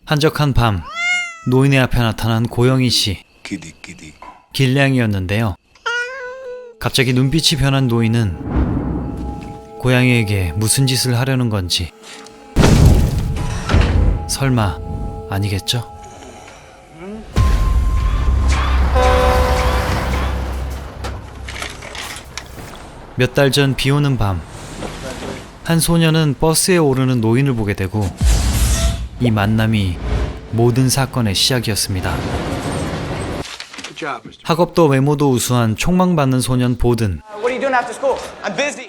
한적한 밤, 노인의 앞에 나타난 고영희 씨, 길냥이였는데요. 갑자기 눈빛이 변한 노인은 고양이에게 무슨 짓을 하려는 건지, 설마 아니겠죠? 몇 달 전 비 오는 밤, 한 소녀는 버스에 오르는 노인을 보게 되고 이 만남이 모든 사건의 시작이었습니다. 학업도 외모도 우수한 촉망받는 소년 보든.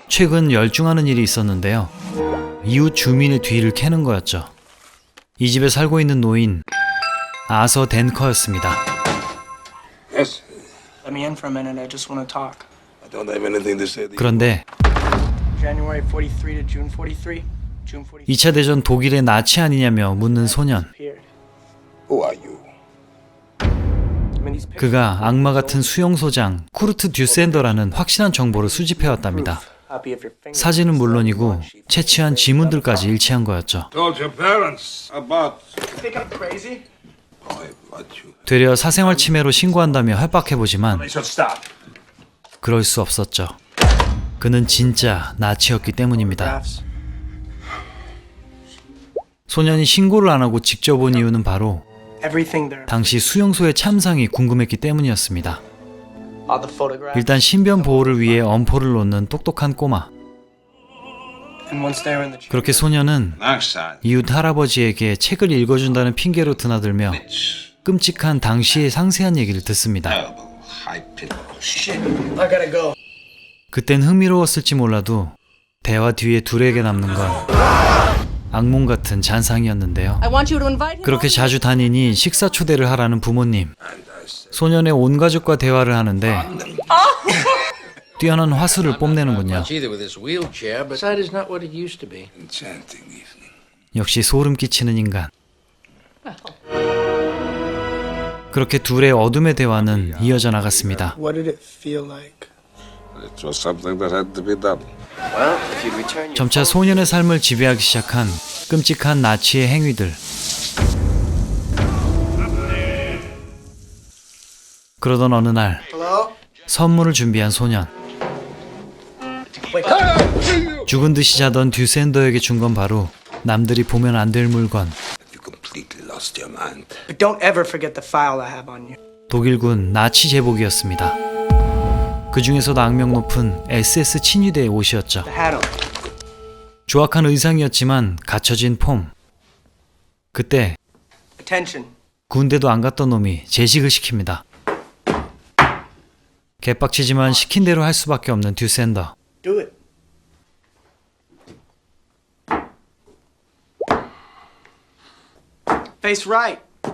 최근 열중하는 일이 있었는데요. 이웃 주민의 뒤를 캐는 거였죠. 이 집에 살고 있는 노인 아서 댄커였습니다. 그런데 2차 대전 독일의 나치 아니냐며 묻는 소년. 그가 악마 같은 수용소장 쿠르트 듀센더라는 확실한 정보를 수집해왔답니다. 사진은 물론이고 채취한 지문들까지 일치한 거였죠. 되려 사생활 침해로 신고한다며 협박해보지만 그럴 수 없었죠. 그는 진짜 나치였기 때문입니다. 소년이 신고를 안 하고 직접 온 이유는 바로 당시 수용소의 참상이 궁금했기 때문이었습니다. 일단 신변 보호를 위해 엄포를 놓는 똑똑한 꼬마. 그렇게 소년은 이웃 할아버지에게 책을 읽어준다는 핑계로 드나들며 끔찍한 당시의 상세한 얘기를 듣습니다. 그땐 흥미로웠을지 몰라도 대화 뒤에 둘에게 남는 건 악몽 같은 잔상이었는데요. 그렇게 자주 다니니 식사 초대를 하라는 부모님. 소년의 온 가족과 대화를 하는데 뛰어난 화술을 뽐내는군요. 역시 소름 끼치는 인간. 그렇게 둘의 어둠의 대화는 이어져 나갔습니다. 점차 소년의 삶을 지배하기 시작한 끔찍한 나치의 행위들. 그러던 어느 날 선물을 준비한 소년. 죽은 듯이 자던 듀센더에게 준 건 바로 남들이 보면 안 될 물건. 독일군 나치 제복이었습니다. 그 중에서도 악명 높은 SS 친위대의 옷이었죠. 조악한 의상이었지만 갖춰진 폼. 그때 군대도 안 갔던 놈이 제식을 시킵니다. 개빡치지만 시킨 대로 할 수밖에 없는 듀센더.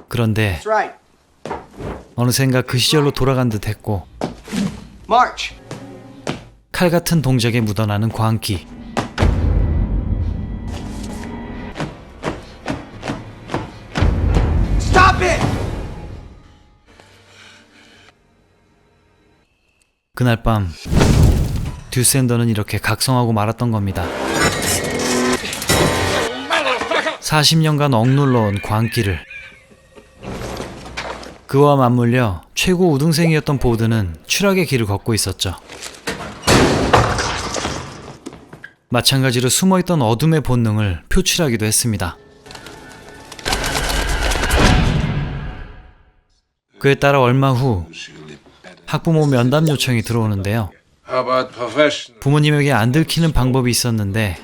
그런데 어느샌가 그 시절로 돌아간 듯 했고 칼 같은 동작에 묻어나는 광기. 그날 밤 듀센더는 이렇게 각성하고 말았던 겁니다. 40년간 억눌러온 광기를. 그와 맞물려 최고 우등생이었던 보드는 추락의 길을 걷고 있었죠. 마찬가지로 숨어있던 어둠의 본능을 표출하기도 했습니다. 그에 따라 얼마 후 학부모 면담 요청이 들어오는데요. 부모님에게 안 들키는 방법이 있었는데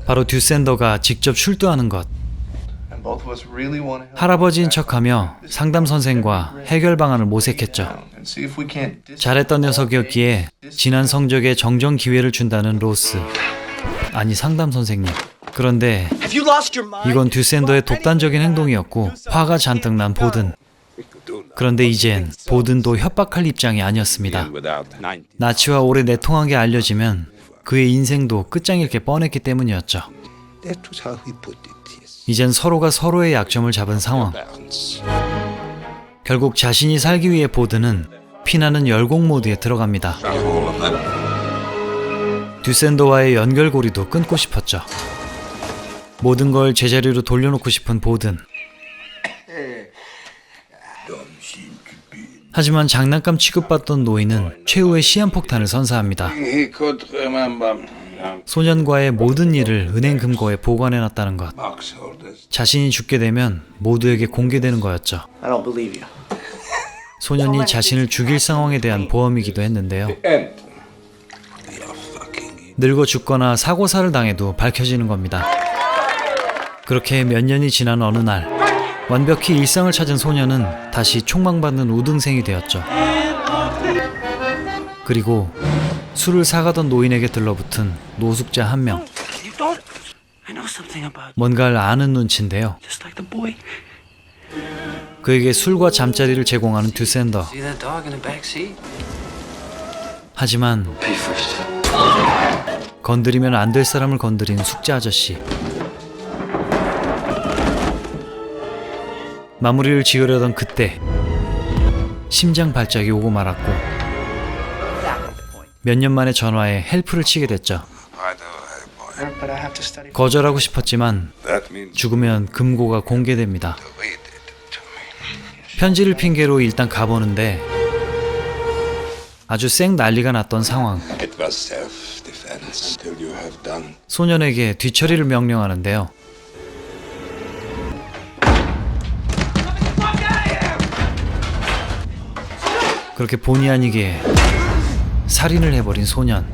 바로 듀센더가 직접 출두하는 것. 할아버지인 척하며 상담 선생과 해결 방안을 모색했죠. 잘했던 녀석이었기에 지난 성적에 정정 기회를 준다는 로스. 아니 상담 선생님. 그런데 이건 듀센더의 독단적인 행동이었고 화가 잔뜩 난 보든. 그런데 이젠 보든도 협박할 입장이 아니었습니다. 나치와 오래 내통한 게 알려지면 그의 인생도 끝장일 게 뻔했기 때문이었죠. 이젠 서로가 서로의 약점을 잡은 상황. 결국 자신이 살기 위해 보드는 피나는 열공 모드에 들어갑니다. 듀센더와의 연결고리도 끊고 싶었죠. 모든 걸 제자리로 돌려놓고 싶은 보든. 하지만 장난감 취급받던 노인은 최후의 시한폭탄을 선사합니다. 소년과의 모든 일을 은행 금고에 보관해놨다는 것. 자신이 죽게 되면 모두에게 공개되는 거였죠. 소년이 자신을 죽일 상황에 대한 보험이기도 했는데요. 늙어 죽거나 사고사를 당해도 밝혀지는 겁니다. 그렇게 몇 년이 지난 어느 날, 완벽히 일상을 찾은 소년은 다시 총망받는 우등생이 되었죠. 그리고 술을 사가던 노인에게 들러붙은 노숙자 한 명. 뭔가를 아는 눈치인데요. 그에게 술과 잠자리를 제공하는 듀센더. 하지만 건드리면 안 될 사람을 건드린 숙자 아저씨. 마무리를 지으려던 그때 심장 발작이 오고 말았고 몇 년 만에 전화에 헬프를 치게 됐죠. 거절하고 싶었지만 죽으면 금고가 공개됩니다. 편지를 핑계로 일단 가보는데 아주 쌩 난리가 났던 상황. 소년에게 뒤처리를 명령하는데요. 그렇게 본의 아니게 살인을 해버린 소년.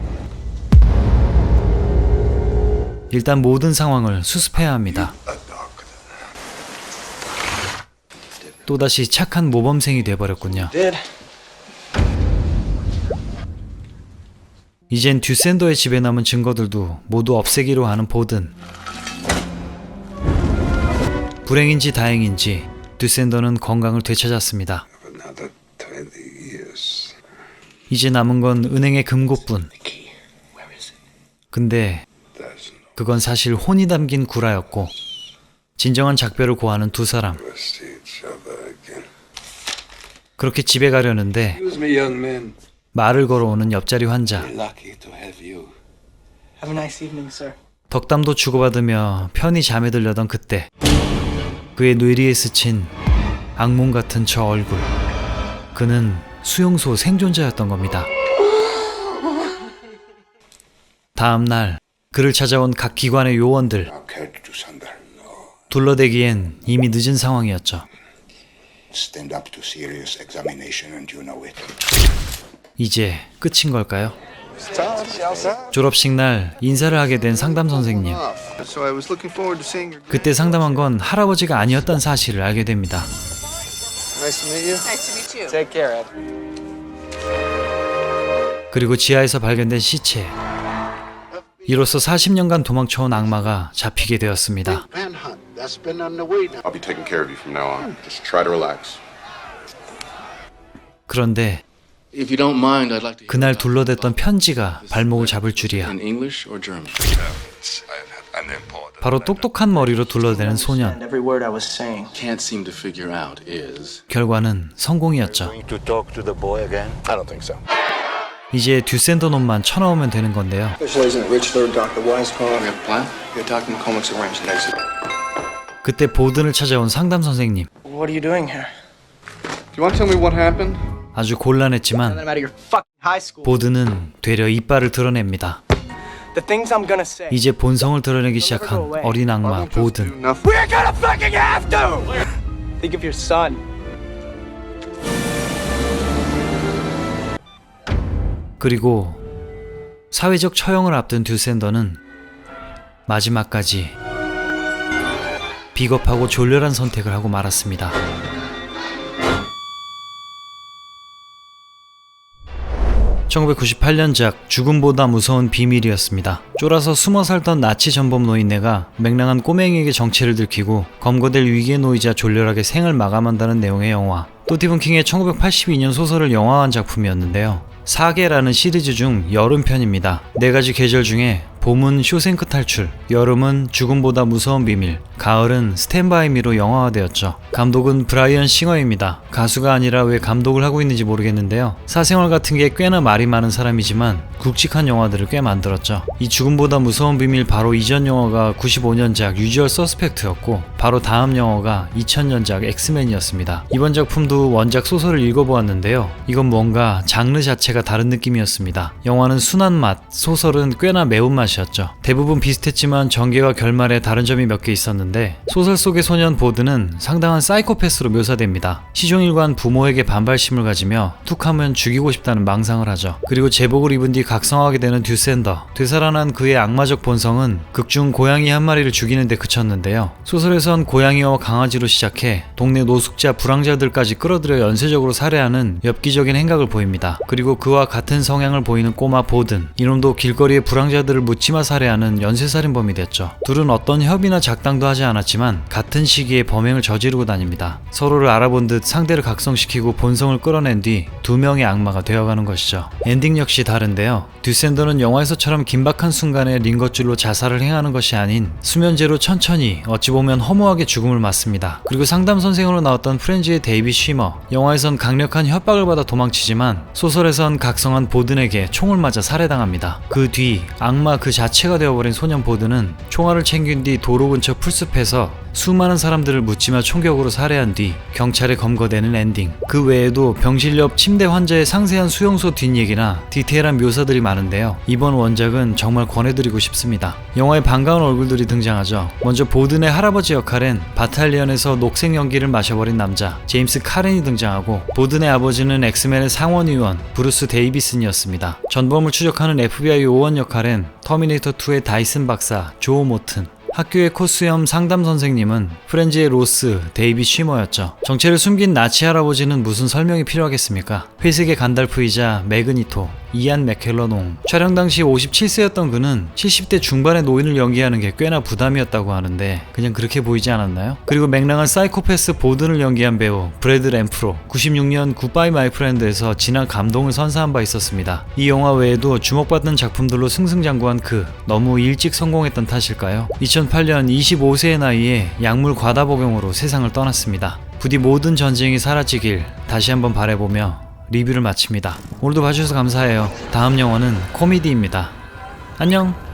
일단 모든 상황을 수습해야 합니다. 또다시 착한 모범생이 돼버렸군요. 이젠 듀센더의 집에 남은 증거들도 모두 없애기로 하는 보든. 불행인지 다행인지 듀센더는 건강을 되찾았습니다. 이제 남은 건 은행의 금고뿐. 근데 그건 사실 혼이 담긴 구라였고 진정한 작별을 고하는 두 사람. 그렇게 집에 가려는데 말을 걸어오는 옆자리 환자. 덕담도 주고받으며 편히 잠에 들려던 그때 그의 뇌리에 스친 악몽 같은 저 얼굴. 그는 수용소 생존자였던 겁니다. 다음 날 그를 찾아온 각 기관의 요원들. 둘러대기엔 이미 늦은 상황이었죠. 이제 끝인 걸까요? 졸업식 날 인사를 하게 된 상담 선생님. 그때 상담한 건 할아버지가 아니었다는 사실을 알게 됩니다. 그리고 지하에서 발견된 시체. 이로써 40년간 도망쳐온 악마가 잡히게 되었습니다. 그런데 그날 둘러댔던 편지가 발목을 잡을 줄이야. 바로 똑똑한 머리로 둘러대는 소년. 결과는 성공이었죠. 이제 듀센더 놈만 쳐넣으면 되는 건데요. 그때 보든을 찾아온 상담 선생님. 아주 곤란했지만 보든은 되려 이빨을 드러냅니다. 이제 본성을 드러내기 시작한 어린 악마 보든. 그리고 사회적 처형을 앞둔 듀센더는 마지막까지 비겁하고 졸렬한 선택을 하고 말았습니다. (1998년작) 죽음보다 무서운 비밀이었습니다. 쫄아서 숨어 살던 나치 전범 노인네가 맹랑한 꼬맹이에게 정체를 들키고 검거될 위기에 놓이자 졸렬하게 생을 마감한다는 내용의 영화. 또 스티븐 킹의 1982년 소설을 영화화한 작품이었는데요. 사계라는 시리즈 중 여름편입니다. 4가지 계절 중에 봄은 쇼생크 탈출, 여름은 죽음보다 무서운 비밀, 가을은 스탠 바이 미로 영화화되었죠. 감독은 브라이언 싱어입니다. 가수가 아니라 왜 감독을 하고 있는지 모르겠는데요. 사생활 같은 게 꽤나 말이 많은 사람이지만 굵직한 영화들을 꽤 만들었죠. 이 죽음보다 무서운 비밀 바로 이전 영화가 95년작 유주얼 서스펙트였고 바로 다음 영화가 2000년작 엑스맨이었습니다. 이번 작품도 원작 소설을 읽어보았는데요. 이건 뭔가 장르 자체가 다른 느낌이었습니다. 영화는 순한 맛, 소설은 꽤나 매운맛이었죠. 대부분 비슷했지만 전개와 결말에 다른 점이 몇 개 있었는데 소설 속의 소년 보드는 상당한 사이코패스로 묘사됩니다. 시종일관 부모에게 반발심을 가지며 툭하면 죽이고 싶다는 망상을 하죠. 그리고 제복을 입은 뒤 각성하게 되는 듀샌더. 되살아난 그의 악마적 본성은 극중 고양이 한 마리를 죽이는 데 그쳤는데요. 소설에선 고양이와 강아지로 시작해 동네 노숙자 불황자들까지 끌어들여 연쇄적으로 살해하는 엽기적인 행각을 보입니다. 그리고 그와 같은 성향을 보이는 꼬마 보든. 이놈도 길거리의 불황자들을 묻지마 살해하는 연쇄살인범이 됐죠. 둘은 어떤 협의나 작당도 하지 않았지만 같은 시기에 범행을 저지르고 다닙니다. 서로를 알아본 듯 상대를 각성시키고 본성을 끌어낸 뒤 두 명의 악마가 되어가는 것이죠. 엔딩 역시 다른데요. 듀샌더는 영화에서처럼 긴박한 순간에 링거줄로 자살을 행하는 것이 아닌 수면제로 천천히 어찌 보면 허무하게 죽음을 맞습니다. 그리고 상담 선생으로 나왔던 프렌즈의 데이비 쉬머. 영화에선 강력한 협박을 받아 도망치지만 소설에선 각성한 보든에게 총을 맞아 살해당합니다. 그 뒤 악마 그 자체가 되어버린 소년 보든은 총알을 챙긴 뒤 도로 근처 풀숲에서 수많은 사람들을 묻지마 총격으로 살해한 뒤 경찰에 검거되는 엔딩. 그 외에도 병실 옆 침대 환자의 상세한 수용소 뒷얘기나 디테일한 묘사들이 많은데요. 이번 원작은 정말 권해드리고 싶습니다. 영화에 반가운 얼굴들이 등장하죠. 먼저 보든의 할아버지 역할엔 바탈리언에서 녹색 연기를 마셔버린 남자 제임스 카렌이 등장하고 보든의 아버지는 엑스맨의 상원의원 브루스 데이비슨이었습니다. 전범을 추적하는 FBI 요원 역할엔 터미네이터2의 다이슨 박사 조 모튼, 학교의 코스염 상담 선생님은 프렌즈의 로스 데이비 쉬머였죠. 정체를 숨긴 나치 할아버지는 무슨 설명이 필요하겠습니까? 회색의 간달프이자 매그니토 이안 맥켈러농. 촬영 당시 57세였던 그는 70대 중반의 노인을 연기하는 게 꽤나 부담이었다고 하는데 그냥 그렇게 보이지 않았나요? 그리고 맹랑한 사이코패스 보든을 연기한 배우 브래드 램프로 96년 굿바이 마이 프렌드에서 진한 감동을 선사한 바 있었습니다. 이 영화 외에도 주목받는 작품들로 승승장구한 그 너무 일찍 성공했던 탓일까요? 2008년 25세의 나이에 약물 과다 복용으로 세상을 떠났습니다. 부디 모든 전쟁이 사라지길 다시 한번 바라보며 리뷰를 마칩니다. 오늘도 봐주셔서 감사해요. 다음 영화는 코미디입니다. 안녕.